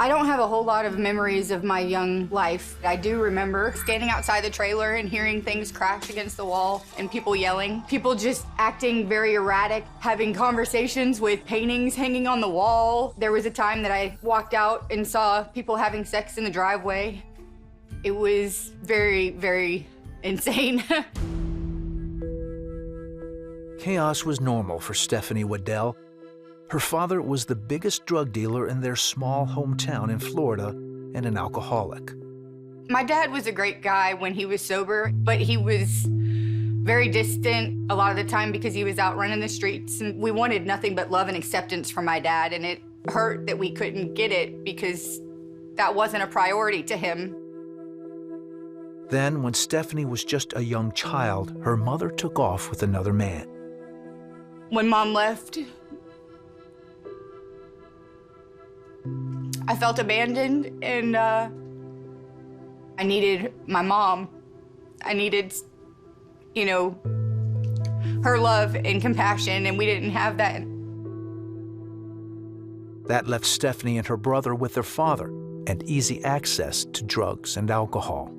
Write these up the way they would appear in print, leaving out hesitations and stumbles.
I don't have a whole lot of memories of my young life. I do remember standing outside the trailer and hearing things crash against the wall and people yelling, people just acting very erratic, having conversations with paintings hanging on the wall. There was a time that I walked out and saw people having sex in the driveway. It was very, very insane. Chaos was normal for Stephanie Wedel. Her father was the biggest drug dealer in their small hometown in Florida and an alcoholic. My dad was a great guy when he was sober, but he was very distant a lot of the time because he was out running the streets, and we wanted nothing but love and acceptance from my dad, and it hurt that we couldn't get it because that wasn't a priority to him. Then, when Stephanie was just a young child, her mother took off with another man. When Mom left, I felt abandoned, and I needed my mom. I needed, you know, her love and compassion, and we didn't have that. That left Stephanie and her brother with their father and easy access to drugs and alcohol.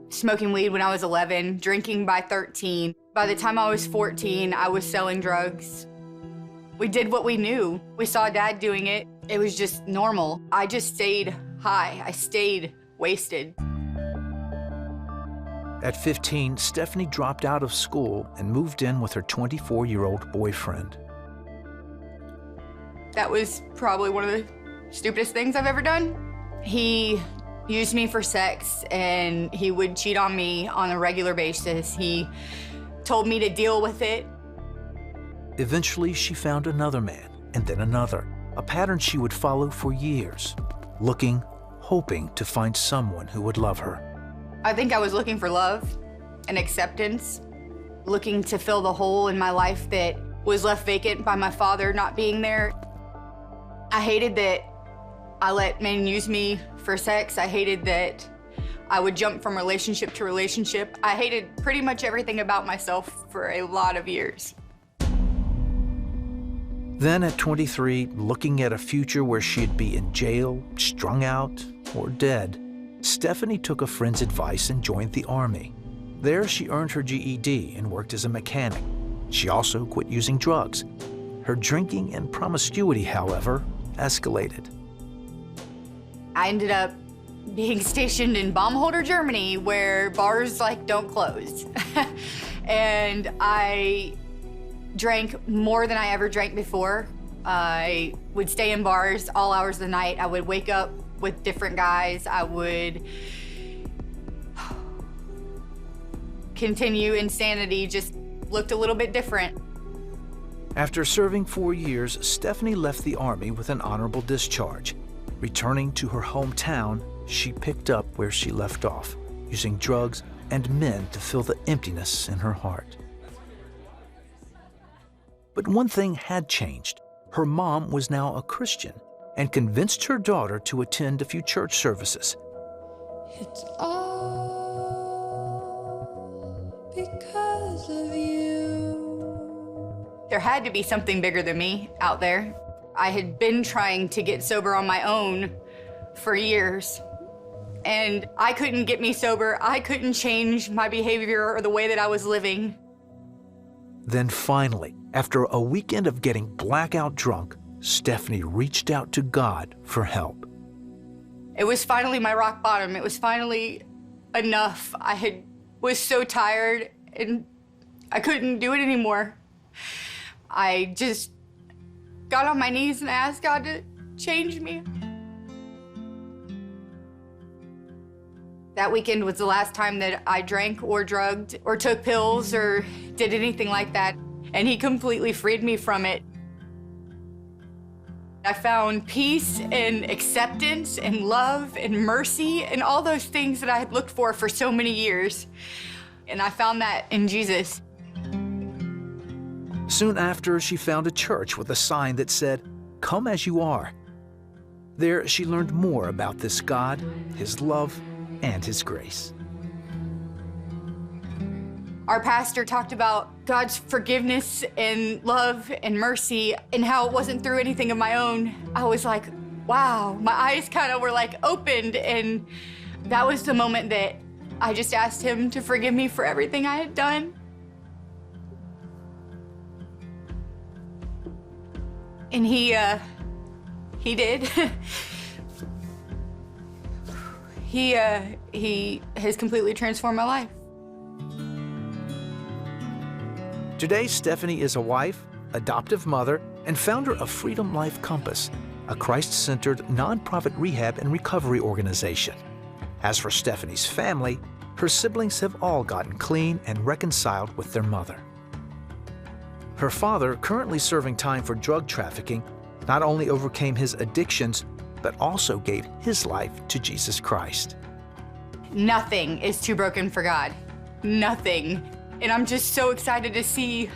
Smoking weed when I was 11, drinking by 13. By the time I was 14, I was selling drugs. We did what we knew. We saw Dad doing it. It was just normal. I just stayed high. I stayed wasted. At 15, Stephanie dropped out of school and moved in with her 24-year-old boyfriend. That was probably one of the stupidest things I've ever done. He used me for sex, and he would cheat on me on a regular basis. He told me to deal with it. Eventually, she found another man, and then another, a pattern she would follow for years, looking, hoping to find someone who would love her. I think I was looking for love and acceptance, looking to fill the hole in my life that was left vacant by my father not being there. I hated that I let men use me for sex. I hated that I would jump from relationship to relationship. I hated pretty much everything about myself for a lot of years. Then at 23, looking at a future where she'd be in jail, strung out, or dead, Stephanie took a friend's advice and joined the Army. There, she earned her GED and worked as a mechanic. She also quit using drugs. Her drinking and promiscuity, however, escalated. I ended up being stationed in Baumholder, Germany, where bars don't close. And I drank more than I ever drank before. I would stay in bars all hours of the night. I would wake up with different guys. I would continue insanity, just looked a little bit different. After serving 4 years, Stephanie left the Army with an honorable discharge. Returning to her hometown, she picked up where she left off, using drugs and men to fill the emptiness in her heart. But one thing had changed. Her mom was now a Christian and convinced her daughter to attend a few church services. It's all because of you. There had to be something bigger than me out there. I had been trying to get sober on my own for years, and I couldn't get me sober. I couldn't change my behavior or the way that I was living. Then finally, after a weekend of getting blackout drunk, Stephanie reached out to God for help. It was finally my rock bottom. It was finally enough. I was so tired and I couldn't do it anymore. I just got on my knees and asked God to change me. That weekend was the last time that I drank or drugged or took pills or did anything like that, and He completely freed me from it. I found peace and acceptance and love and mercy and all those things that I had looked for so many years, and I found that in Jesus. Soon after, she found a church with a sign that said, "Come as you are." There, she learned more about this God, His love, and His grace. Our pastor talked about God's forgiveness and love and mercy and how it wasn't through anything of my own. I was like, wow, my eyes kind of were like opened, and that was the moment that I just asked him to forgive me for everything I had done. And he did. He has completely transformed my life. Today, Stephanie is a wife, adoptive mother, and founder of Freedom Life Compass, a Christ-centered nonprofit rehab and recovery organization. As for Stephanie's family, her siblings have all gotten clean and reconciled with their mother. Her father, currently serving time for drug trafficking, not only overcame his addictions, but also gave his life to Jesus Christ. Nothing is too broken for God. Nothing. And I'm just so excited to see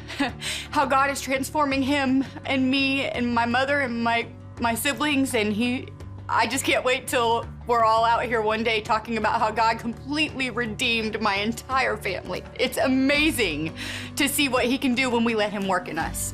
how God is transforming him and me and my mother and my siblings, and I just can't wait till we're all out here one day talking about how God completely redeemed my entire family. It's amazing to see what he can do when we let him work in us.